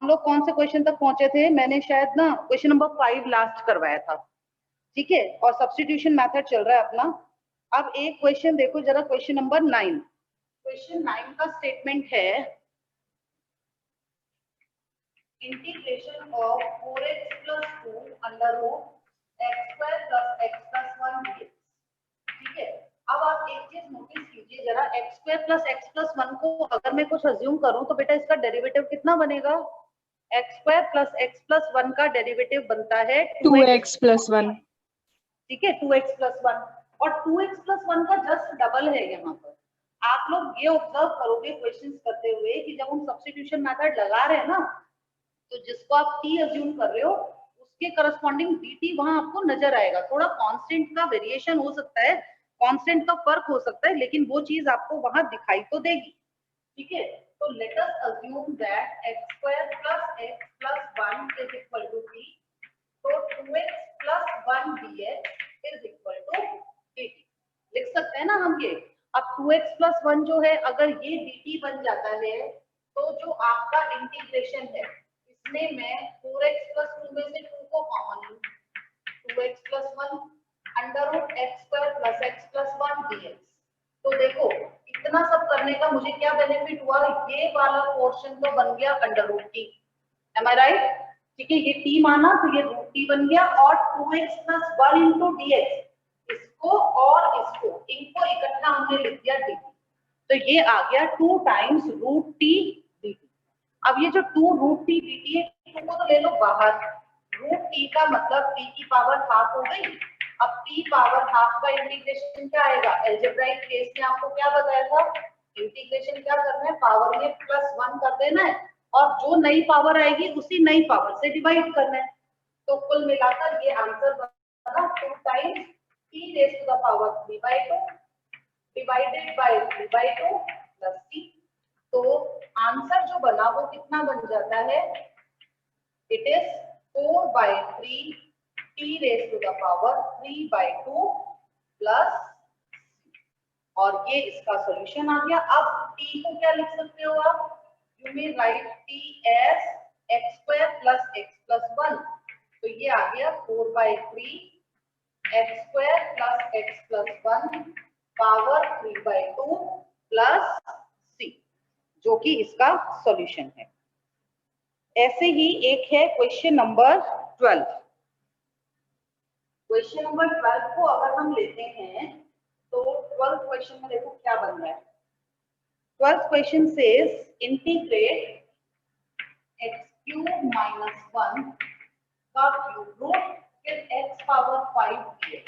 लोग कौन से क्वेश्चन तक पहुंचे थे? मैंने शायद ना क्वेश्चन नंबर 5 लास्ट करवाया था, ठीक है, और सब्स्टिट्यूशन मेथड चल रहा है अपना। अब एक क्वेश्चन देखो जरा, क्वेश्चन नंबर 9। क्वेश्चन 9 का स्टेटमेंट है integration of 4x + 2 under root x² + x + 1 dx। ठीक है, अब आप एक चीज नोटिस कीजिए जरा, x² + x + 1 को अगर मैं कुछ अज्यूम करूं तो बेटा इसका डेरिवेटिव कितना बनेगा? x² + x + 1 का डेरिवेटिव बनता है 2x + 1। ठीक है, 2x + 1, और 2x + 1 का जस्ट डबल है यहाँ पर। आप लोग ये ऑब्जर्व करोगे क्वेश्चंस करते हुए कि जब हम सब्स्टिट्यूशन मेथड लगा रहे हैं ना, तो जिसको आप t अज्यूम कर रहे हो उसके करस्पॉन्डिंग dt वहां आपको नजर आएगा। थोड़ा कांस्टेंट का वेरिएशन हो सकता है, कांस्टेंट का फर्क हो सकता है, लेकिन वो चीज आपको वहां दिखाई तो देगी। ठीक है, तो let us assume that x² + x + 1 = t, तो 2x + 1 dx = dt लिख सकते हैं ना हम ये। अब 2x + 1 जो है अगर ये dt बन जाता है तो जो आपका इंटीग्रेशन है इसमें मैं 4x + 2 में से 2 को कॉमन लूं, 2x + 1 under root x² + x + 1 dx। तो देखो इतना सब करने का मुझे क्या बेनिफिट हुआ, ये वाला पोर्शन तो बन गया अंडर रूट t, एम आई राइट? ठीक है, ये t माना तो ये रूट t बन गया, और 2x + 1 * dx, इसको और इसको इनको इकट्ठा हमने लिख दिया dt, तो ये आ गया 2 टाइम्स रूट t dt। अब ये जो 2 रूट t dt है इसको तो ले लो बाहर, रूट t का मतलब t की पावर हाफ हो गई। अब t पावर हाफ का इंटीग्रेशन क्या आएगा? अलजेब्राइक केस में आपको क्या बताया था, इंटीग्रेशन क्या करना है, पावर में +1 कर देना है, और जो नई पावर आएगी उसी नई पावर से डिवाइड करना है। तो कुल मिलाकर ये आंसर बना 2 times t⁻³ divided by 3/2 plus t। तो आंसर जो बना वो कितना बन जाता है, इट इज 4/3 t⁻³ प्लस, और ये इसका सॉल्यूशन आ गया। अब t को क्या लिख सकते हो आप, you may write t as x² + x + 1, तो ये आ गया 4/3 x² + x + 1 power 3/2 plus c, जो कि इसका सॉल्यूशन है। ऐसे ही एक है क्वेश्चन नंबर 12। क्वेश्चन नंबर 12 को अगर हम लेते हैं तो 12th क्वेश्चन में देखो क्या बन रहा है। 12th question says integrate x³ - 1 का क्यूब रूट फिर x⁵ dx।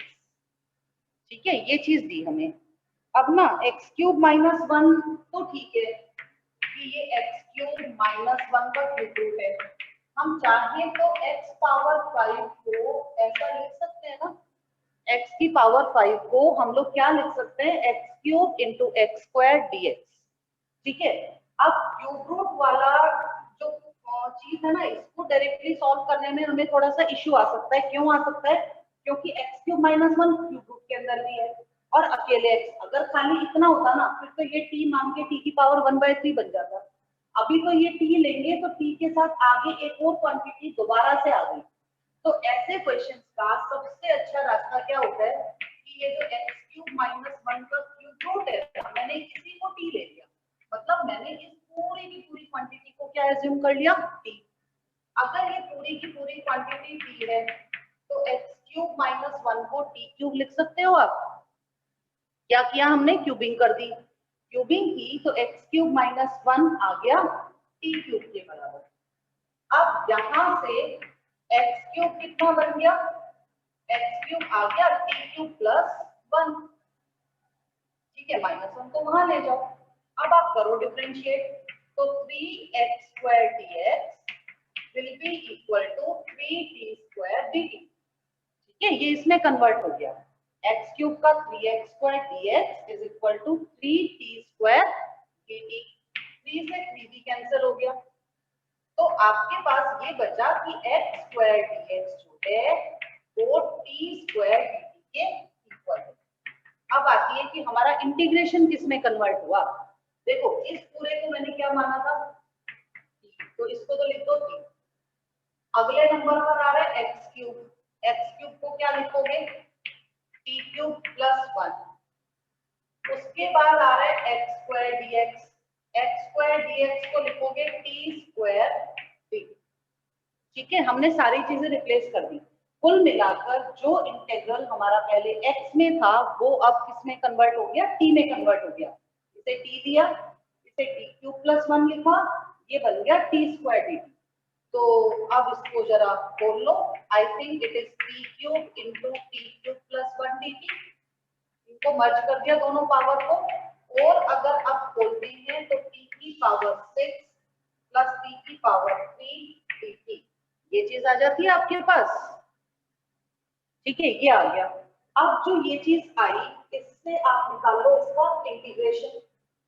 ठीक है, ये चीज दी हमें। अब ना x³ - 1 तो ठीक है कि ये x³ - 1 का क्यूब रूट है, हम चाहें तो x⁵ को ऐसा लिख सकते हैं ना, x⁵ को हम लोग क्या लिख सकते हैं, x³ × x² dx। ठीक है, अब क्यूब रूट वाला जो चीज है ना, इसको डायरेक्टली सॉल्व करने में हमें थोड़ा सा इश्यू आ सकता है। क्यों आ सकता है? क्योंकि x³ - 1 क्यूब रूट के अंदर भी है, और अकेले x, अगर खाली इतना होता ना फिर तो ये t मान के t की पावर 1/3 बन जाता। अभी तो ये t लेंगे तो t के साथ आगे एक और क्वांटिटी दोबारा से आ गई। तो ऐसे क्वेश्चंस का सबसे अच्छा रास्ता क्या होता है कि ये जो x³ - 1 का क्यूब रूट है, मैंने इसी को t ले लिया, मतलब मैंने इस पूरी की पूरी क्वांटिटी को क्या एज्यूम कर लिया, t। अगर ये पूरी की पूरी क्वांटिटी t है तो x³ - 1 को t³ लिख सकते हो आप। क्या किया हमने, क्यूबिंग कर दी, क्यूबिंग की तो x³ - 1 आ गया t³ के बराबर। अब यहां से x³ कितना बन गया, x³ आ गया t³ + 1। ठीक है, -1 को वहां ले जाओ। अब आप करो डिफरेंशिएट, तो 3x² dx will be equal to 3t² dt। ठीक है, ये इसमें कन्वर्ट हो गया, x³ का 3x² dx is equal to 3t² dt। 3 से 3 भी कैंसिल हो गया, तो आपके पास ये बचा कि x² dx जो है वो t² dt के इक्वल है। अब आती है कि हमारा इंटीग्रेशन किस में कन्वर्ट हुआ। देखो इस पूरे को मैंने क्या माना था, t तो इसको तो लिख दो t। अगले नंबर पर आ रहा है एक्स क्यूब, एक्स क्यूब को क्या लिखोगे, टी क्यूब प्लस 1। उसके बाद आ रहा है x square dx, x square dx को लिखोगे टी स्क्वायर डी। ठीक है, हमने सारी चीजें रिप्लेस कर दी। कुल मिलाकर जो इंटीग्रल हमारा पहले x में था वो अब किस में कन्वर्ट हो गया, t में कन्वर्ट हो गया। इसे t दिया, इसे t क्यूब प्लस 1 लिखा, ये बन गया t स्क्वायर dt। तो अब इसको जरा बोल लो, I think it is t cube into T cube plus 1 dt। इनको मर्ज कर दिया दोनों पावर को, और अगर आप बोलते हैं तो t की पावर 6 प्लस t की पावर 3 dt, ये चीज आ जाती है आपके पास। ठीक है, ये आ गया। अब जो ये चीज आई, इससे आप निकाल लो इसका इंटीग्रेशन,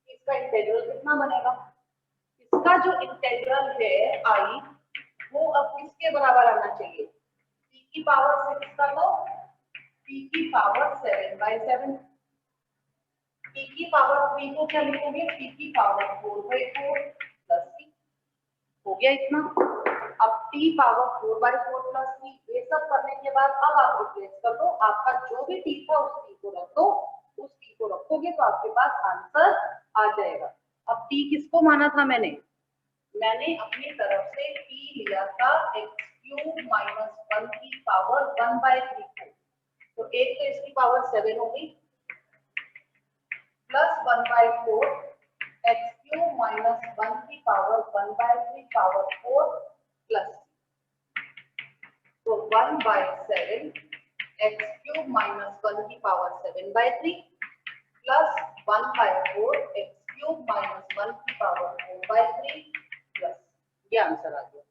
इसका इंटीग्रल कितना बनेगा। इसका जो इंटीग्रल है आई, वो अब किसके बराबर आना चाहिए, t की पावर 6 का लो, t की पावर 7/7। t की पावर 3 को क्या लिखोगे, t की पावर 4/4 प्लस t। हो गया इतना। अब t पावर 4/4 प्लस t, ये सब करने के बाद अब आप रिप्लेस कर दो, आपका जो भी t था उस t को रख दो, उस t को रखोगे तो आपके पास आंसर आ जाएगा। अब t किसको माना था मैंने अपनी तरफ से t लिया था x क्यूब माइनस 1 की पावर 1/3 को, तो एक तो इसकी पावर 7 होगी प्लस 1/4 x क्यूब माइनस 1 की पावर 1/3 पावर 4 प्लस, तो 1/7 x क्यूब माइनस 1 की power 7/3 plus 1/4 x cube minus 1 की पावर 4/3 प्लस, ये आंसर आ गया।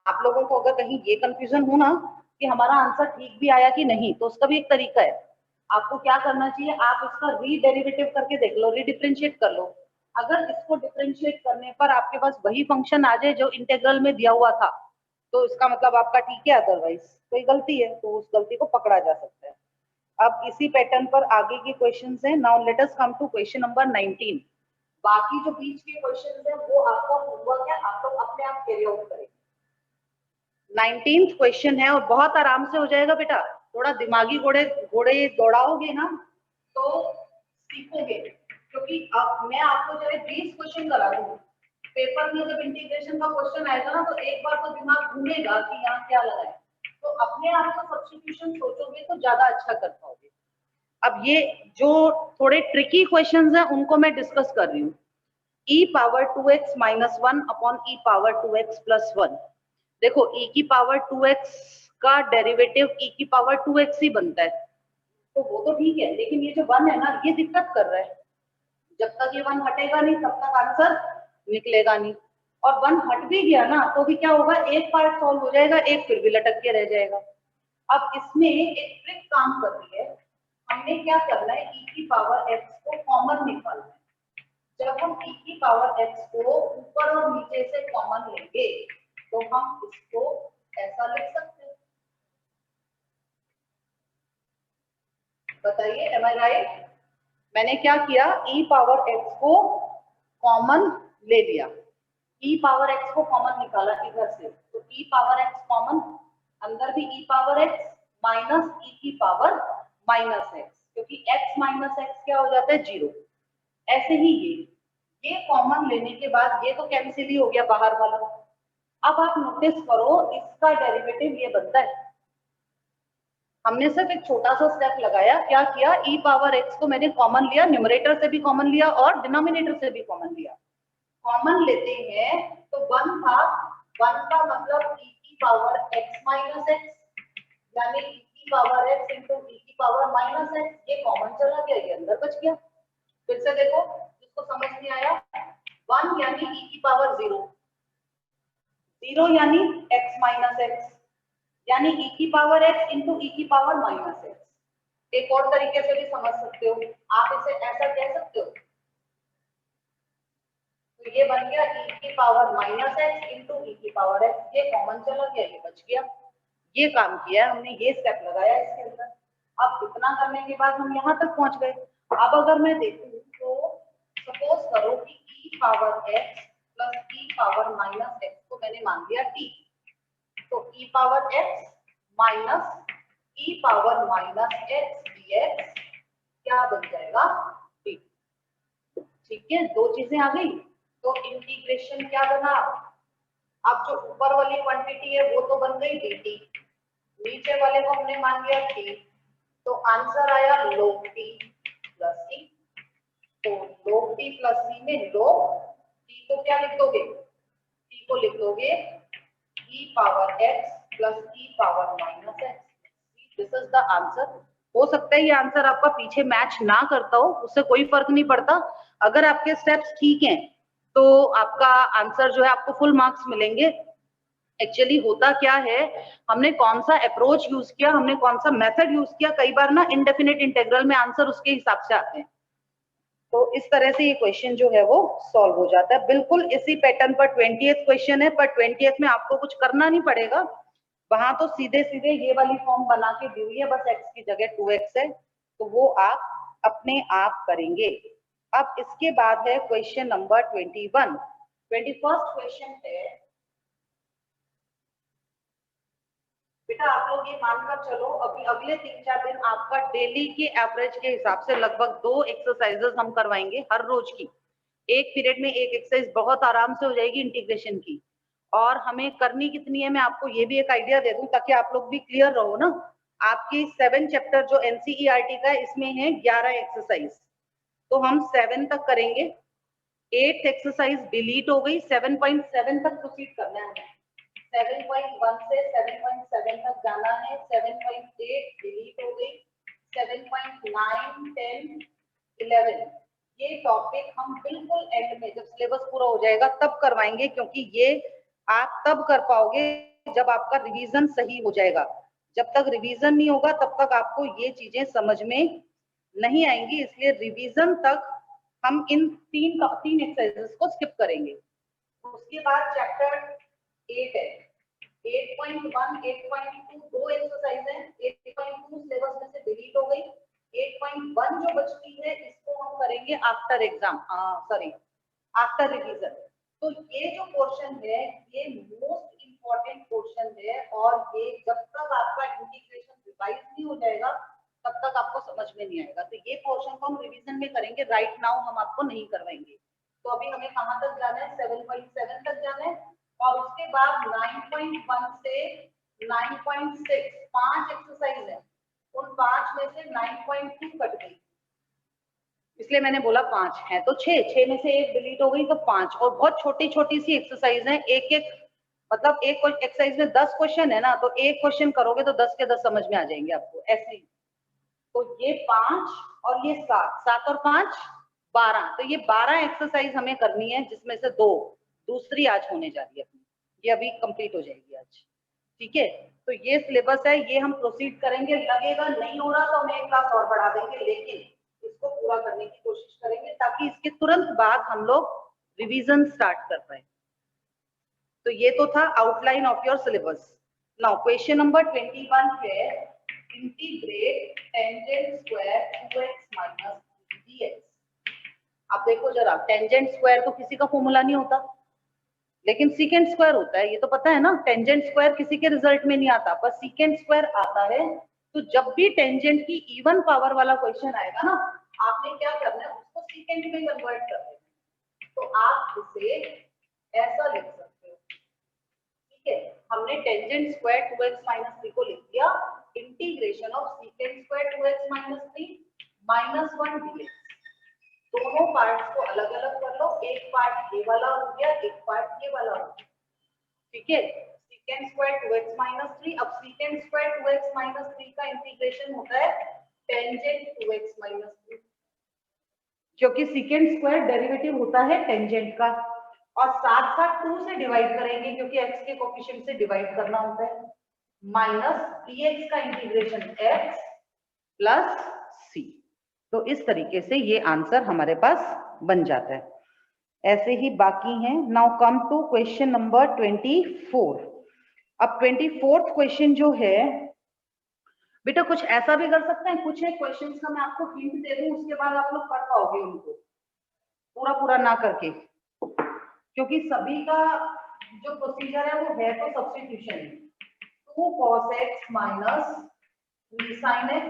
आप लोगों को अगर कहीं ये कंफ्यूजन हो ना कि हमारा आंसर ठीक भी आया कि नहीं, तो उसका भी एक तरीका है। आपको क्या करना चाहिए, आप इसका रीडेरिवेटिव करके देख लो, रीडिफरेंशिएट कर लो। अगर इसको डिफरेंशिएट करने पर आपके पास वही फंक्शन आ जाए जो इंटीग्रल में दिया हुआ था, तो इसका मतलब आपका ठीक है, अदरवाइज कोई गलती है तो उस गलती को पकड़ा जा सकता है। अब इसी पैटर्न पर आगे के क्वेश्चंस हैं। Now let us come to question number 19। बाकी जो बीच के क्वेश्चंस हैं वो आपका होमवर्क है, आप लोग अपने आप कैरी आउट करेंगे। 19th क्वेश्चन है और बहुत आराम से हो जाएगा बेटा, थोड़ा दिमागी घोड़े घोड़े दौड़ाओगे ना तो सीखोगे, क्योंकि अब मैं आपको जो है 20 क्वेश्चन करा दूंगी। पेपर में जब इंटीग्रेशन का क्वेश्चन आएगा ना तो एक बार तो दिमाग घूमेगा कि यहाँ क्या लगा है, तो अपने आप को सब्स्टिट्यूशन सोचोगे तो ज्यादा अच्छा कर पाओगे। अब ये जो थोड़े ट्रिकी क्वेश्चंस हैं उनको मैं डिस्कस कर रही हूँ। e power 2x minus 1 upon e power 2x plus 1। देखो e की पावर 2x का डेरिवेटिव e की पावर 2x ही बनता है, तो वो तो ठीक है, लेकिन ये जो 1 है ना ये दिक्कत कर रहा है। जब तक ये 1 हटेगा नहीं तब तक आंसर निकलेगा नहीं, और 1 हट भी गया ना तो भी क्या होगा, एक पार्ट सॉल्व हो जाएगा, एक फिर भी लटक के रह जाएगा। अब इसमें एक ट्रिक काम कर रही है, हमने क्या करना है, e की पावर x को कॉमन निकालना है। जब हम e की पावर x को ऊपर और नीचे से कॉमन लेंगे तो हम इसको ऐसा लिख सकते हैं। बताइए, एम आई राइट? मैंने क्या किया, e पावर x को कॉमन ले लिया, e पावर x को कॉमन निकाला इधर से, तो e पावर x कॉमन, अंदर भी e power x minus e की पावर माइनस x, क्योंकि x माइनस x क्या हो जाता है, 0। ऐसे ही ये कॉमन लेने के बाद ये तो कैंसिल ही हो गया बाहर वाला। अब आप नोटिस करो इसका डेरिवेटिव ये बनता है। हमने सिर्फ एक छोटा सा स्टेप लगाया, क्या किया, e पावर x को मैंने कॉमन लिया, न्यूमरेटर से भी कॉमन लिया और डिनोमिनेटर से भी कॉमन लिया। कॉमन लेते हैं तो 1 था, 1 का मतलब e की पावर x माइनस x, यानी e की पावर x इंटू e की पावर माइनस x, ये कॉमन चला गया, ये अंदर बच गया। फिर से देखो, जिसको समझ नहीं आया, 1 यानी e की पावर 0, 0 यानी x माइनस x, यानी e की पावर x इंटू e की पावर माइनस x। एक और तरीके से भी समझ सकते हो, आप इसे ऐसा कह सकते हो, तो ये बन गया e की power minus x into e की पावर x, ये कॉमन चला गया, ये बच गया। ये काम किया हमने, ये स्टेप लगाया इसके अंदर। अब इतना करने के बाद हम यहाँ तक पहुंच गए। अब अगर मैं देखूं तो सपोज करो कि e पावर x प्लस ई पावर माइनस एक्स को मैंने मान लिया टी। तो ई पावर एक्स माइनस ई पावर माइनस एक्स डीएक्स क्या बन जाएगा टी। ठीक है, दो चीजें आ गई। तो इंटीग्रेशन क्या बना, अब जो ऊपर वाली क्वांटिटी है वो तो बन गई dt, नीचे वाले को हमने मान लिया t, तो आंसर आया log t प्लस c। तो log t प्लस c में log t को क्या लिख दोगे, t को लिख दोगे e power x plus e power minus x। This is the answer. हो सकता है ये आंसर आपका पीछे मैच ना करता हो, उससे कोई फर्क नहीं पड़ता। अगर आपके स्टेप्स ठीक हैं तो आपका आंसर जो है आपको फुल मार्क्स मिलेंगे। एक्चुअली होता क्या है, हमने कौन सा अप्रोच यूज किया, हमने कौन सा मेथड यूज किया, कई बार ना इनडेफिनेट इंटीग्रल में आंसर उसके हिसाब से आते हैं। तो इस तरह से ये क्वेश्चन जो है वो सॉल्व हो जाता है। बिल्कुल इसी पैटर्न पर 20th क्वेश्चन है, पर 20th में आपको कुछ करना नहीं पड़ेगा, वहां तो सीधे सीधे ये वाली फॉर्म बना के दी हुई है, बस x की जगह 2x है, तो वो आप अपने आप करेंगे। अब इसके बाद है क्वेश्चन नंबर 21। 21st क्वेश्चन है, बेटा आप लोग ये मानकर चलो अभी अगले 3-4 दिन आपका डेली के एवरेज के हिसाब से लगभग 2 एक्सरसाइजेस हम करवाएंगे हर रोज की। एक पीरियड में एक एक्सरसाइज बहुत आराम से हो जाएगी इंटीग्रेशन की। और हमें करनी कितनी है मैं आपको ये भी एक आइडिया दे दूं ताकि आप लोग भी क्लियर रहो ना। आपकी 7 चैप्टर जो एनसीईआरटी का है इसमें है 11 एक्सरसाइज, तो हम 7 तक करेंगे। 8th एक्सरसाइज डिलीट हो गई, 7.7 तक प्रोसीड करना है हमें। 7.1 से 7.7 तक जाना है। 7.8 डिलीट हो गई। 7.9, 10, 11 ये टॉपिक हम बिल्कुल एंड में जब सिलेबस पूरा हो जाएगा तब करवाएंगे, क्योंकि ये आप तब कर पाओगे जब आपका रिवीजन सही हो जाएगा। जब तक रिवीजन नहीं होगा तब तक आपको ये चीजें समझ में नहीं आएंगी, इसलिए रिवीजन तक हम इन तीन एक्सरसाइजेस को स्किप करेंगे। उसके बाद चैप्टर 8 है। 8.1, 8.2 दो एक्सरसाइज है। 8.2 सिलेबस में से डिलीट हो गई। 8.1 जो बचती है इसको हम करेंगे after exam, sorry after revision. तो ये जो पोर्शन है ये मोस्ट इंपॉर्टेंट पोर्शन है, और ये जब तक आपका इंटीग्रेशन रिवाइज नहीं हो जाएगा तब तक आपको समझ में नहीं आएगा। तो ये पोर्शन को हम रिवीजन में करेंगे, राइट नाउ हम आपको नहीं करवाएंगे। तो अभी हमें कहां तक जाना है, 7.7 तक जाना है। और उसके बाद 9.1 से 9.6 5 एक्सरसाइज है, उन 5 में से 9.2 कट गई, इसलिए मैंने बोला 5 है तो 6 में से एक डिलीट हो गई तो 5। और बहुत छोटी छोटी सी एक्सरसाइज है, एक एक मतलब एक एक्सरसाइज में 10 क्वेश्चन है ना, तो एक क्वेश्चन करोगे तो 10 के 10 समझ में आ जाएंगे आपको ऐसे ही। तो ये 5 और ये 7 और 5 12, तो ये 12 एक्सरसाइज हमें करनी है, जिसमें से 2 दूसरी आज होने जा रही है अपनी, ये अभी कंप्लीट हो जाएगी आज। ठीक है, तो ये सिलेबस है, ये हम प्रोसीड करेंगे। लगेगा नहीं हो रहा तो हम एक क्लास और बढ़ा देंगे, लेकिन इसको पूरा करने की कोशिश करेंगे ताकि इसके तुरंत बाद हम लोग रिवीजन स्टार्ट कर पाए। तो ये तो था outline of your syllabus. Now question number 21 है, integrate tangent square 2x minus dx। अब देखो जरा, टेंजेंट स्क्वायर तो किसी का फॉर्मूला नहीं होता, लेकिन सीकेंट स्क्वायर होता है, ये तो पता है ना। टेंजेंट स्क्वायर किसी के रिजल्ट में नहीं आता, पर सीकेंट स्क्वायर आता है। तो जब भी टेंजेंट की इवन पावर वाला क्वेश्चन आएगा ना, आपने क्या करना है, उसको सीकेंट में कन्वर्ट कर देना। तो आप इसे ऐसा लिख सकते हो। ठीक है, हमने टेंजेंट स्क्वायर 2x माइनस 3 को लिख दिया, integration of secant square 2x minus 3 minus 1 dx। दोनों पार्ट्स को अलग अलग कर लो, एक पार्ट ये वाला हो गया, एक पार्ट ये वाला हो गया। ठीक है, सीकेंट स्क्वायर 2x माइनस 3। अब सीकेंट स्क्वायर 2x माइनस 3 का इंटीग्रेशन होता है टेंजेंट 2x माइनस 3, क्योंकि सीकेंट स्क्वायर डेरिवेटिव होता है टेंजेंट का। और साथ साथ 2 से डिवाइड करेंगे, क्योंकि x के कोफिशिएंट से डिवाइड करना होता है। माइनस dx का इंटीग्रेशन x प्लस c। तो इस तरीके से ये आंसर हमारे पास बन जाता है। ऐसे ही बाकी हैं। Now come to question number 24। अब 24th क्वेश्चन जो है, बेटा कुछ ऐसा भी कर सकते हैं, कुछ एक क्वेश्चंस का मैं आपको हिंट दे दूं, उसके बाद आप लोग कर पाओगे उनको पूरा पूरा ना करके। क्योंकि सभी का जो प्रोसीजर है वो है तो सब्स्टिट्यूशन ही। 2 cos x minus 3 sin x,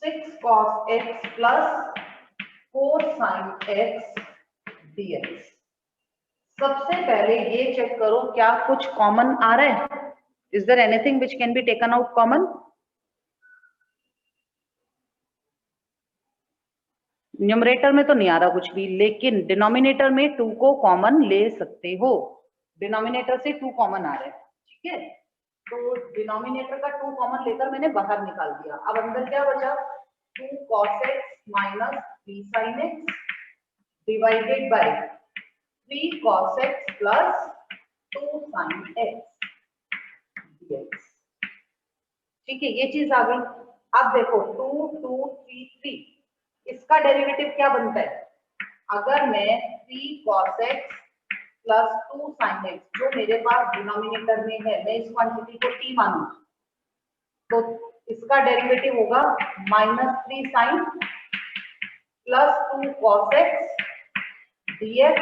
6 cos x plus 4 sin x dx। सबसे पहले ये चेक करो क्या कुछ कॉमन आ रहा है। Is there anything which can be taken out common? Numerator में तो नहीं आ रहा कुछ भी, लेकिन डिनोमिनेटर में 2 को कॉमन ले सकते हो। डिनोमिनेटर से 2 कॉमन आ रहा है, ठीक है। तो डिनोमिनेटर का 2 कॉमन लेकर मैंने बाहर निकाल दिया। अब अंदर क्या बचा? 2 cos x minus 3 sin x divided by 3 cos x plus 2 sin x dx। ठीक है, ये चीज आ गई। अब देखो 2 2 3 3, इसका डेरिवेटिव क्या बनता है? अगर मैं 3 cos x plus 2 sin x जो मेरे पास डिनोमिनेटर में है, मैं इस क्वांटिटी को t मानूं, तो इसका डेरिवेटिव होगा -3 sin plus 2 cos x dx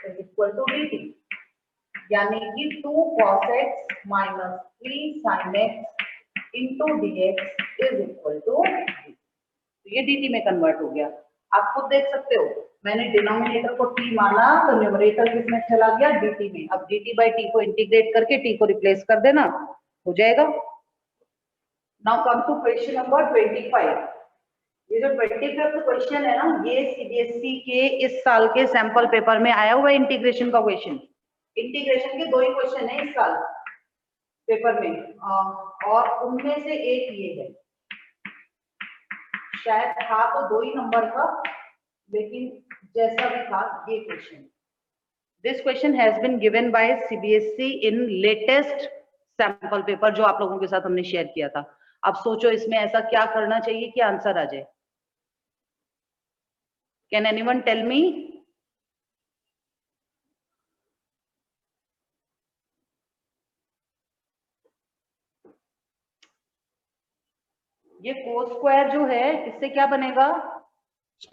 is equal to dt। यानी कि 2 cos x minus 3 sin x into dx is equal to dt। ये dt में कन्वर्ट हो गया। आप खुद देख सकते हो, मैंने डिनोमिनेटर को t माना तो न्यूमरेटर किसमें चला गया? dt में। अब dt बाई t को इंटीग्रेट करके t को रिप्लेस कर देना, हो जाएगा। Now come to question number 25। ये जो 25th क्वेश्चन है ना, ये सीबीएसई के इस साल के सैंपल पेपर में आया हुआ इंटीग्रेशन का क्वेश्चन। इंटीग्रेशन के 2 ही क्वेश्चन है इस साल पेपर में, और उनमें से एक ये है। शायद था तो 2 ही नंबर का, लेकिन जैसा भी था ये question. This question has been given by CBSE in latest sample paper जो आप लोगों के साथ हमने शेयर किया था। अब सोचो इसमें ऐसा क्या करना चाहिए कि आंसर आ जाए। Can anyone tell me? ये cos स्क्वायर जो है इससे क्या बनेगा?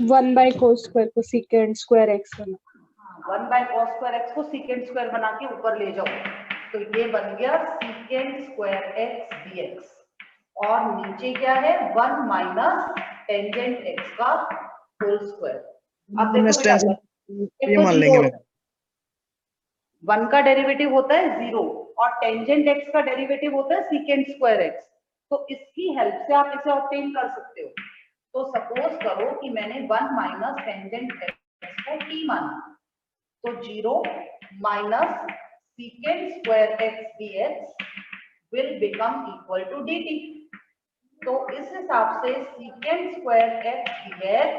1 बाय cos स्क्वायर को secant स्क्वायर x बना। 1 बाय cos स्क्वायर x को secant स्क्वायर बना के ऊपर ले जाओ, तो ये बन गया secant स्क्वायर x dx। और नीचे क्या है? 1 माइनस टेंजेंट x का होल स्क्वायर। अब देखो बेटा, ये मान लेंगे। 1 का डेरिवेटिव होता है 0 और टेंजेंट x का डेरिवेटिव होता है secant स्क्वायर x। तो इसकी हेल्प से आप इसे ऑब्टेन कर सकते हो। तो सपोज करो कि मैंने 1 माइनस टेंजेंट x को t माना, तो 0 minus secant square x dx will become equal to dt। तो इस हिसाब से secant square x dx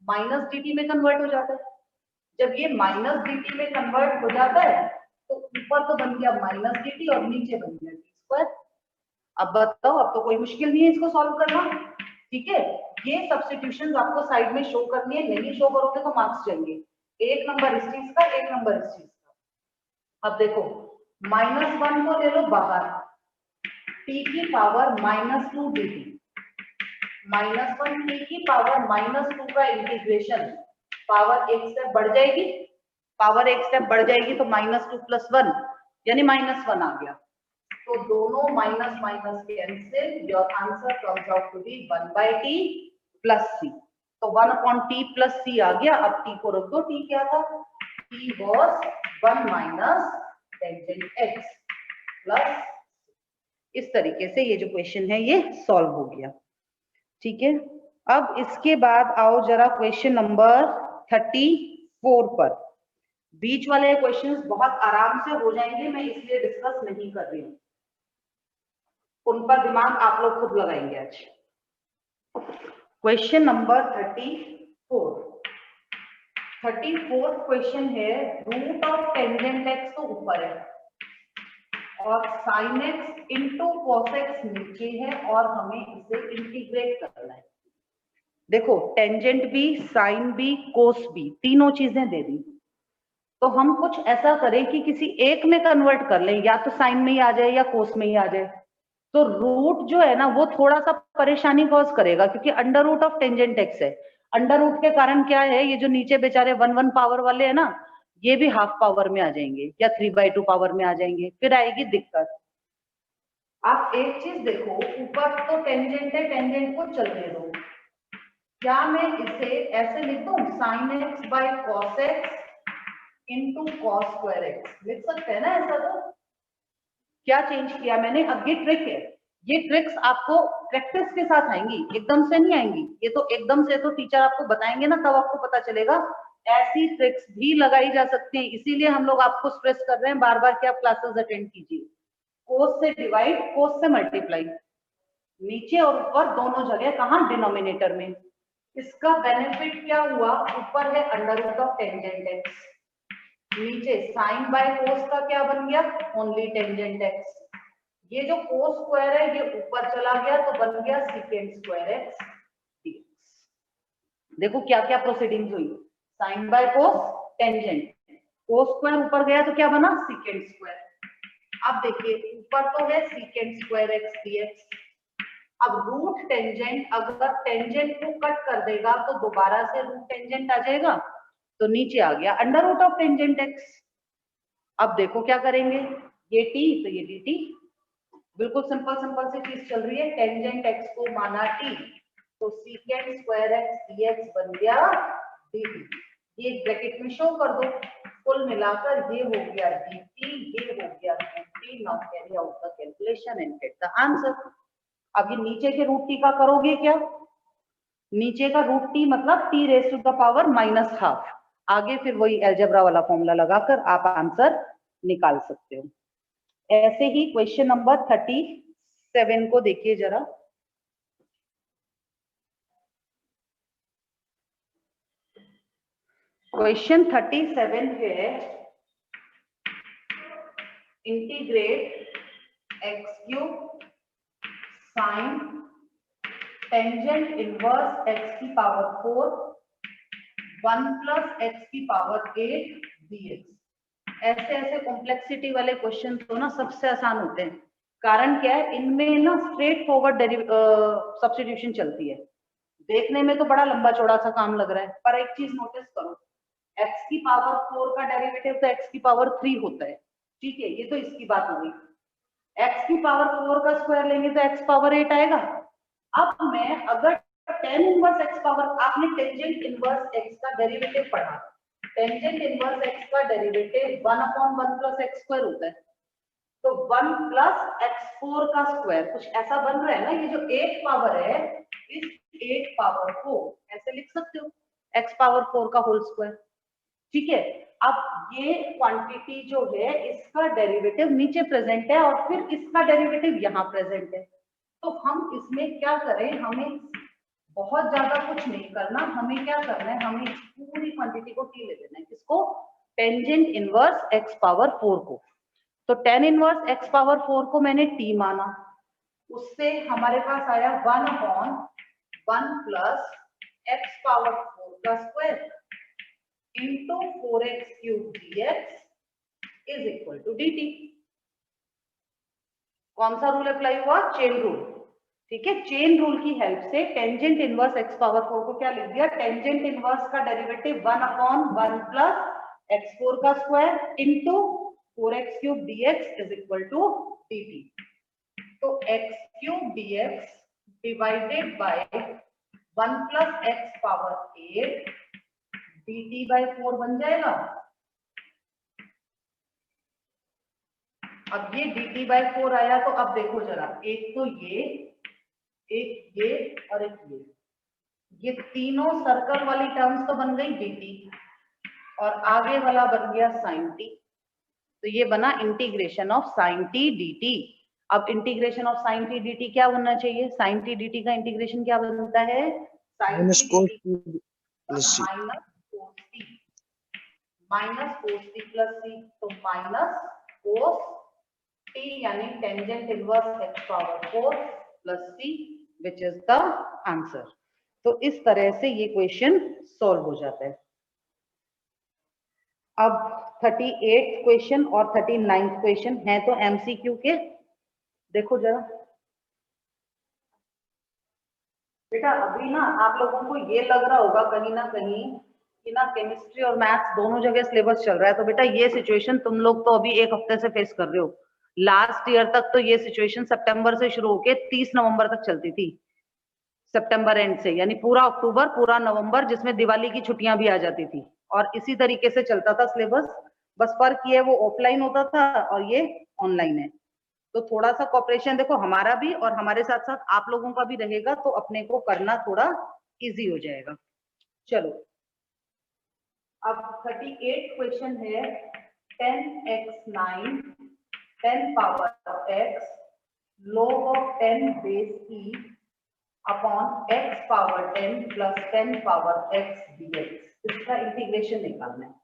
minus dt में कन्वर्ट हो जाता है। जब ये माइनस dt में कन्वर्ट हो जाता है तो ऊपर तो बन गया माइनस dt और नीचे बन गया t स्क्वायर। अब बताओ, अब तो कोई मुश्किल नहीं है इसको सॉल्व करना, ठीक है। ये सब्स्टिट्यूशंस आपको साइड में शो करनी है, नहीं शो करोगे तो मार्क्स जाएंगे। 1 नंबर इस चीज का, 1 नंबर इस चीज का। अब देखो -1 को ले लो बाहर, t की पावर -2 dt, -1 t की पावर -2 का इंटीग्रेशन पावर एक स्टेप बढ़ जाएगी, पावर एक स्टेप बढ़ जाएगी तो -2 + 1 यानी -1 आ गया। तो दोनों minus minus cancel, your answer comes out to be 1/t + c। तो 1/t + c आ गया। अब t को रख दो, t क्या था? t was 1 minus tangent x plus. इस तरीके से ये जो क्वेश्चन है ये सॉल्व हो गया, ठीक है। अब इसके बाद आओ जरा क्वेश्चन नंबर 34 पर। बीच वाले क्वेश्चंस बहुत आराम से हो जाएंगे, मैं इसलिए डिस्कस नहीं कर रही हूँ, उन पर दिमाग आप लोग खुद लगाएंगे आज। क्वेश्चन नंबर 34 क्वेश्चन है, रूट ऑफ टेंजेंट x तो ऊपर है और sin x into cos x नीचे है और हमें इसे इंटीग्रेट करना है। देखो टेंजेंट भी, साइन भी, कोस भी, तीनों चीजें दे दी। तो हम कुछ ऐसा करें कि किसी एक में कन्वर्ट कर लें, या तो साइन में ही आ जाए या कोस में ही आ जाए। तो रूट जो है ना वो थोड़ा सा परेशानी कॉज करेगा क्योंकि under root of tangent x है। अंडर रूट के कारण क्या है, ये जो नीचे बेचारे 1 पावर वाले है ना, ये भी हाफ पावर में आ जाएंगे या 3/2 पावर में आ जाएंगे, फिर आएगी दिक्कत। आप एक चीज देखो, ऊपर तो टेंजेंट है, टेंजेंट को चलने दो। क्या मैं इसे ऐसे लिख दूं, sin x by cos x into cos square x, लिख सकते हैं ना ऐसा? तो क्या चेंज किया मैंने? अब ये ट्रिक है, ये ट्रिक्स आपको प्रैक्टिस के साथ आएंगी, एकदम से नहीं आएंगी। ये तो एकदम से तो टीचर आपको बताएंगे ना, तब आपको पता चलेगा। ऐसी ट्रिक्स भी लगाई जा सकती हैं, इसीलिए हम लोग आपको स्ट्रेस कर रहे हैं बार बार कि आप क्लासेस अटेंड कीजिए। कोस से डिवाइड, कोस से मल्टीप्लाई, नीचे और ऊपर दोनों जगह, कहाँ? डिनोमिनेटर में। इसका बेनिफिट क्या हुआ? ऊपर है under root of tangent x, नीचे साइन बाय कोस का क्या बन गया? Only tangent x. ये जो कोस स्क्वायर है ये ऊपर चला गया तो बन गया सीकेंट स्क्वायर एक्स डीएक्स। देखो क्या क्या प्रोसीडिंग्स हुई, sine by cos tangent, cos square ऊपर गया तो क्या बना? Secant square. अब देखिए ऊपर तो है सीकेंट स्क्वायर एक्स डीएक्स, अब रूट टेंजेंट, अगर टेंजेंट को कट कर देगा तो दोबारा से रूट टेंजेंट आ जाएगा, तो नीचे आ गया under root of tangent x. अब देखो क्या करेंगे, ये टी तो ये डी टी, बिल्कुल सिंपल सिंपल सी चीज चल रही है। टेंजेंट एक्स को माना टी, तो सीकेंट स्क्वायर एक्स डीएक्स बन गया dt। ये ब्रैकेट में शो कर दो, कुल मिलाकर ये हो गया dt, ये हो गया dt। Now carry out the calculation and get the answer. अब ये नीचे के रूट टी का करोगे क्या? नीचे का रूट टी मतलब t raise to the power -12, आगे फिर वही अलजेब्रा वाला फॉर्मूला लगाकर आप आंसर निकाल सकते हो। ऐसे ही क्वेश्चन नंबर 37 को देखिए जरा। क्वेश्चन 37 है, integrate x³ sine tangent inverse x की पावर 4 1 प्लस x की पावर 8 dx। ऐसे ऐसे कॉम्प्लेक्सिटी वाले क्वेश्चन तो ना सबसे आसान होते हैं। कारण क्या है, इनमें ना स्ट्रेट फॉरवर्ड सब्स्टिट्यूशन चलती है। देखने में तो बड़ा लंबा चौड़ा सा काम लग रहा है, पर एक चीज नोटिस करो, x की पावर 4 का डेरिवेटिव तो x की पावर 3 होता है, ठीक है, ये तो इसकी बात हो गई। x की पावर 4 का स्क्वायर लेंगे तो x पावर 8 आएगा। अब मैं अगर tan इनवर्स x पावर, आपने टेंजेंट इनवर्स x का डेरिवेटिव पढ़ा, टेंजेंट इनवर्स x का डेरिवेटिव 1/1 प्लस x स्क्वायर होता है, तो 1 प्लस x4 का स्क्वायर, कुछ ऐसा बन रहा है ना। ये जो 8 पावर है, इस 8 पावर को ऐसे लिख सकते हो, x पावर 4 का होल स्क्वायर, ठीक है। अब ये क्वांटिटी जो है इसका डेरिवेटिव नीचे प्रेजेंट है और फिर इसका डेरिवेटिव यहाँ प्रेजेंट है, तो हम इसमें क्या करें, हमें बहुत ज्यादा कुछ नहीं करना, हमें क्या करना है, हमें पूरी क्वांटिटी को टी ले लेना है। किसको? टेंजेंट इनवर्स x पावर 4 को। तो tan इनवर्स x पावर 4 को मैंने t माना, उससे हमारे पास आया 1/1 प्लस x पावर 4 का square into 4x³ dx is equal to dt। कौन सा रूल अप्लाई हुआ? चेन रूल, ठीक है। चेन रूल की हेल्प से टेंजेंट इनवर्स x पावर 4 को क्या लिख दिया? टेंजेंट इनवर्स का डेरिवेटिव 1/1 प्लस x4 का square into 4x³ dx is equal to dt। तो x³ dx divided by 1 plus x power 8 dt/4 बन जाएगा। अब ये dt/4 आया, तो अब देखो जरा, एक तो एक ये और एक ये तीनों सर्कल वाली टर्म्स तो बन गई dt और आगे वाला बन गया sin t, तो ये बना integration of sin t dt। अब integration of sin t dt क्या बनना चाहिए? sin t dt का इंटीग्रेशन क्या बनता है? sin t dt minus cos t plus c, तो माइनस cos t यानी tangent inverse x power 4 plus c which is the answer. तो इस तरह से ये क्वेश्चन सॉल्व हो जाता है। अब 38 क्वेश्चन और 39 क्वेश्चन है तो एमसीक्यू के, देखो जरा। बेटा अभी ना आप लोगों को ये लग रहा होगा कहीं ना कहीं कि ना केमिस्ट्री और मैथ्स दोनों जगह सिलेबस चल रहा है, तो बेटा ये सिचुएशन तुम लोग तो अभी एक हफ्ते से फेस कर रहे हो। लास्ट ईयर तक तो ये सिचुएशन सितंबर से शुरू होके 30 नवंबर तक चलती थी, सितंबर एंड से, यानी पूरा अक्टूबर पूरा नवंबर, जिसमें दिवाली की छुट्टियां भी आ जाती थी, और इसी तरीके से चलता था सिलेबस। बस फर्क ये है वो ऑफलाइन होता था और ये ऑनलाइन है। तो थोड़ा सा कॉपरेशन देखो हमारा भी और हमारे साथ साथ आप लोगों का भी रहेगा, तो अपने को करना थोड़ा इजी हो जाएगा। चलो अब 38 क्वेश्चन है। 10x9 10 power x log of 10 base e upon x power 10 plus 10 power x dx, इसका इंटीग्रेशन निकालना है।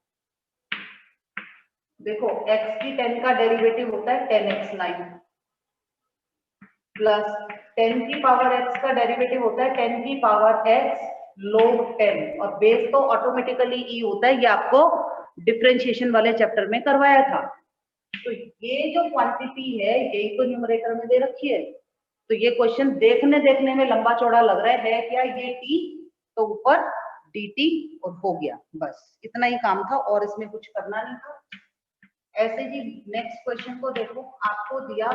देखो x की 10 का डेरिवेटिव होता है 10x9 प्लस 10 की पावर x का डेरिवेटिव होता है 10 की पावर x log 10, और बेस तो ऑटोमेटिकली e होता है, ये आपको डिफरेंशिएशन वाले चैप्टर में करवाया था। तो ये जो क्वांटिटी है यही तो न्यूमरेटर में दे रखी है। तो ये क्वेश्चन देखने में लंबा चौड़ा लग रहा है क्या ये t, तो ऊपर dt और हो गया, बस इतना ही काम था और इसमें कुछ करना नहीं था। ऐसे ही नेक्स्ट क्वेश्चन को देखो, आपको दिया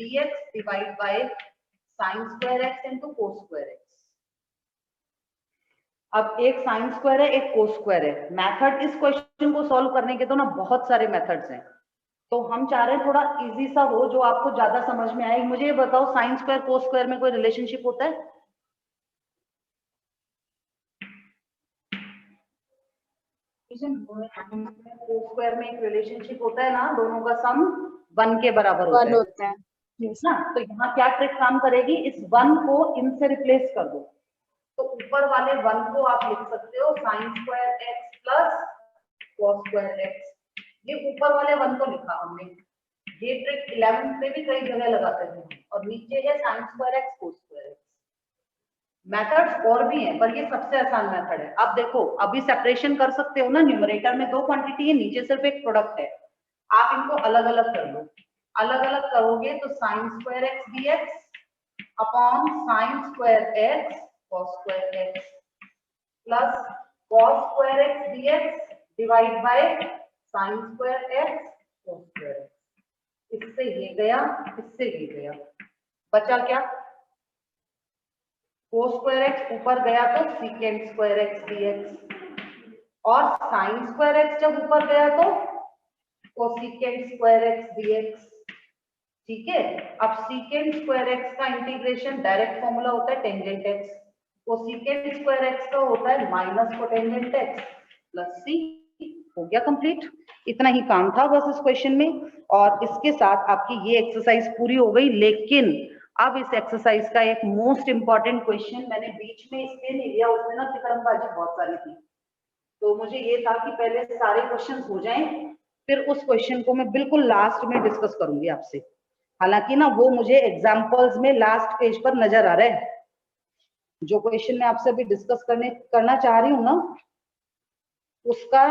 dx divide by sine square x into cos square x। अब एक साइन स्क्वायर है एक कोस स्क्वायर है। मेथड इस क्वेश्चन को सॉल्व करने के तो ना बहुत सारे मेथड्स हैं, तो हम चाह रहे हैं थोड़ा इजी सा हो जो आपको ज्यादा समझ में आए। मुझे ये बताओ साइन स्क्वायर कोस स्क्वायर में कोई रिलेशनशिप होता है? कोस स्क्वायर में एक रिलेशनशिप होता है ना, दोनों का सम 1 के बराबर होता 1 है होता है। Yes. ना। तो यहाँ क्या ट्रिक काम करेगी, इस 1 को इनसे रिप्लेस कर दो, तो ऊपर वाले 1 को आप लिख सकते हो sign square x plus cos square x. ये ऊपर वाले 1 को लिखा हमने। ये ट्रिक 11th में भी कई जगह लगाते थे। और नीचे है sign square x cos square x. Methods और भी हैं पर ये सबसे आसान मेथड है। अब देखो अभी सेपरेशन कर सकते हो ना, न्यूमरेटर में दो क्वांटिटी है, नीचे सिर्फ एक प्रोडक्ट है, आप इनको अलग अलग कर लो। अलग अलग करोगे तो sine square x dx upon sine square x cos square x plus cos square x dx divide by sine square x cos square x. इससे ये गया, इससे ये गया, बचा क्या, कोस स्क्वायर एक्स ऊपर गया तो सीकेंड स्क्वायर एक्स डीएक्स, और साइन स्क्वायर एक्स जब ऊपर गया तो कोसिकेंड स्क्वायर एक्स डीएक्स। ठीक है, अब सीकेंड स्क्वायर एक्स का इंटीग्रेशन डायरेक्ट फॉर्मूला होता है tangent x, cosecant square x का होता है माइनस कोटेंजेंट एक्स प्लस सी। हो गया कंप्लीट, इतना ही काम था बस इस क्वेश्चन में। और इसके साथ आपकी ये एक्सरसाइज पूरी हो गई। लेकिन अब इस एक्सरसाइज का एक मोस्ट इंपॉर्टेंट क्वेश्चन मैंने बीच में इसलिए नहीं लिया, उसमें ना तिकड़मबाजी बहुत सारी थी, तो मुझे ये था कि पहले सारे क्वेश्चन हो जाएं, फिर उस क्वेश्चन को मैं बिल्कुल लास्ट में डिस्कस करूंगी आपसे। हालांकि ना वो मुझे एग्जाम्पल्स में लास्ट पेज पर नजर आ रहा है। जो क्वेश्चन मैं आपसे अभी डिस्कस करना चाह रही हूँ ना, उसका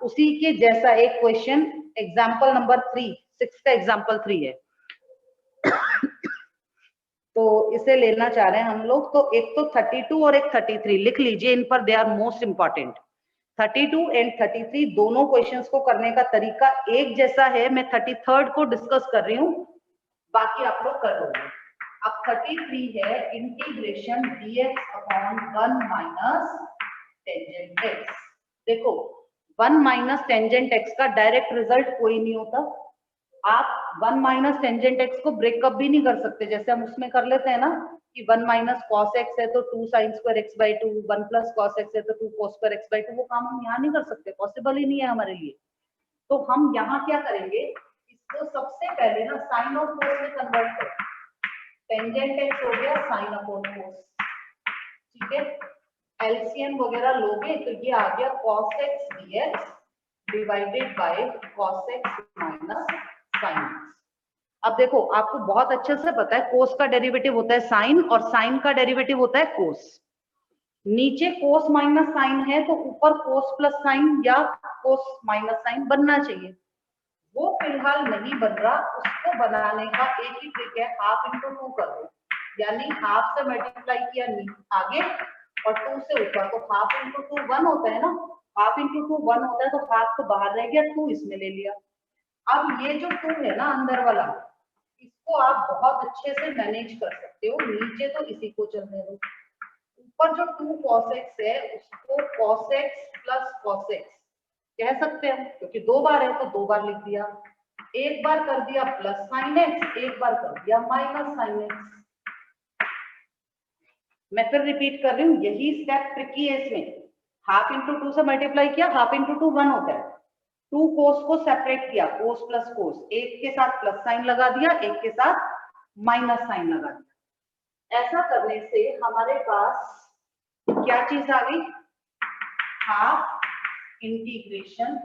उसी के जैसा एक क्वेश्चन एग्जाम्पल नंबर 3 6 का एग्जाम्पल 3 है। तो इसे लेना चाह रहे हैं हम लोग। तो एक तो 32 और एक 33 लिख लीजिए, इन पर they are most important. 32 and 33 दोनों क्वेश्चंस को करने का तरीका एक जैसा है। मैं 33rd को डिस्कस कर रही हूँ, बाकी आप लोग कर लोगे। अब 33 है integration dx upon 1 minus tangent x। देखो 1 माइनस टेंजेंट x का डायरेक्ट रिजल्ट कोई नहीं होता। आप 1 माइनस टेंजेंट x को ब्रेकअप भी नहीं कर सकते, जैसे हम उसमें कर लेते हैं ना कि 1 माइनस कॉस एक्स है तो 2 sign square x by 2, 1 plus cos x है तो 2 कॉस स्क्वायर एक्स बाई 2। वो काम हम यहाँ नहीं कर सकते, पॉसिबल ही नहीं है हमारे लिए। तो हम यहाँ क्या करेंगे, इसको सबसे पहले ना साइन और कोस में कन्वर्ट करें। टेंजेंट एक्स हो गया साइन अपॉन कोस, ठीक है। एलसीएम वगैरह लोगे तो ये आ गया cos x dx divided bye cos x minus sin x। अब देखो आपको बहुत अच्छे से पता है कोस का डेरिवेटिव होता है साइन और साइन का डेरिवेटिव होता है कोस। नीचे कोस माइनस साइन है तो ऊपर कोस प्लस साइन या कोस माइनस साइन बनना चाहिए। वो फिलहाल नहीं बन रहा, उसको बनाने का एक ही ट्रिक है, हाफ इंटू टू कर दो। यानी हाफ से मल्टीप्लाई किया आगे और 2 से ऊपर, तो हाफ इंटू 2 1 होता है ना, हाफ इंटू 2 1 होता है, तो हाफ तो बाहर रह गया, 2 इसमें ले लिया। अब ये जो 2 है ना अंदर वाला, इसको आप बहुत अच्छे से मैनेज कर सकते हो, नीचे तो इसी को चलने दो। ऊपर जो 2 cos x है उसको cos x plus cos x कह सकते हैं, क्योंकि 2 बार है तो 2 बार लिख दिया। एक बार कर दिया प्लस साइन x, एक बार कर दिया माइनस साइन x। मैं फिर रिपीट कर रही हूँ, यही स्टेप ट्रिकी है इसमें। हाफ इंटू 2 से मल्टीप्लाई किया, हाफ इंटू 2 1 होता है, 2 कोस को सेपरेट किया, कोस प्लस कोस, एक के साथ प्लस साइन लगा दिया, एक के साथ माइनस साइन लगा दिया। ऐसा करने से हमारे पास क्या चीज आ गई, हाफ इंटीग्रेशन,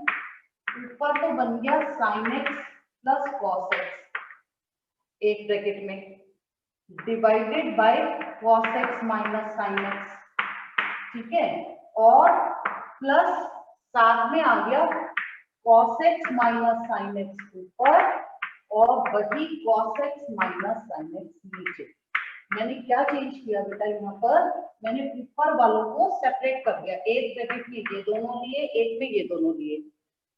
ऊपर तो बन गया sine x plus cos x, एक ब्रैकेट में, divided by cos x minus sine x, ठीक है, और प्लस साथ में आ गया cos x minus sine x ऊपर और वही cos x minus sine x नीचे। मैंने क्या चेंज किया बेटा, यहाँ पर मैंने ऊपर वालों को सेपरेट कर दिया, एक ब्रैकेट में ये दोनों लिए, एक में ये दोनों लिए,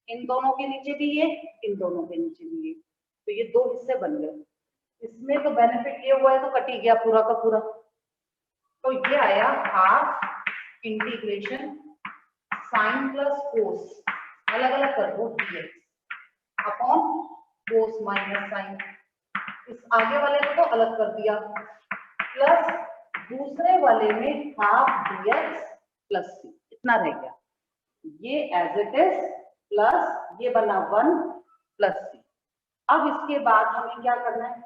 इन दोनों के नीचे भी ये, इन दोनों के नीचे भी ये, तो ये 2 हिस्से बन गए। इसमें तो बेनिफिट ये हुआ है तो कट ही गया पूरा का पूरा, तो ये आया half integration sine plus cos, अलग अलग कर दो dx upon cos minus sine, इस आगे वाले को तो अलग कर दिया, प्लस दूसरे वाले में हाफ dx प्लस c, इतना रह गया, ये एज इट इज, प्लस ये बना 1 प्लस c। अब इसके बाद हमें क्या करना है,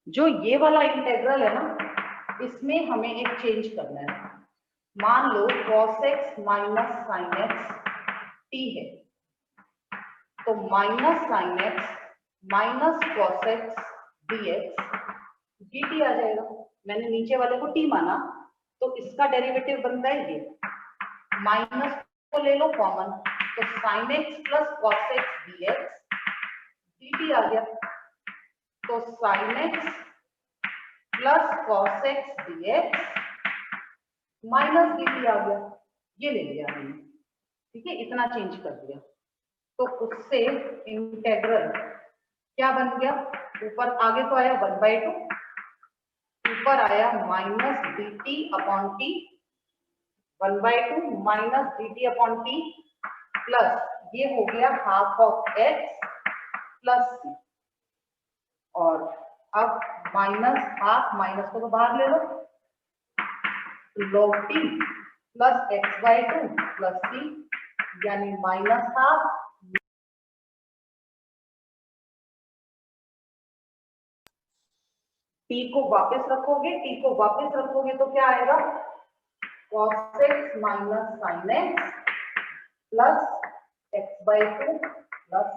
जो ये वाला इंटेग्रल है ना, इसमें हमें एक चेंज करना है। मान लो cos x minus sine x t है, तो minus sine x minus cos x dx dt आ जाएगा। मैंने नीचे वाले को t माना, तो इसका डेरिवेटिव बनता है ये, माइनस को ले लो कॉमन, तो sine x plus cos x dx dt आ गया, तो sine x plus cos x dx minus dt आ गया, ये ले लिया हमने, ठीक है, इतना चेंज कर दिया, तो उससे इंटेग्रल क्या बन गया, ऊपर आगे तो आया 1/2, ऊपर आया minus dt upon t, 1/2 minus dt upon t plus ये हो गया half of x plus c, और अब माइनस हाफ, माइनस को तो बाहर ले लो, log t plus x/2 plus c, यानी माइनस हाफ t को वापस रखोगे, t को वापस रखोगे तो क्या आएगा, cos x minus sin x plus x/2 plus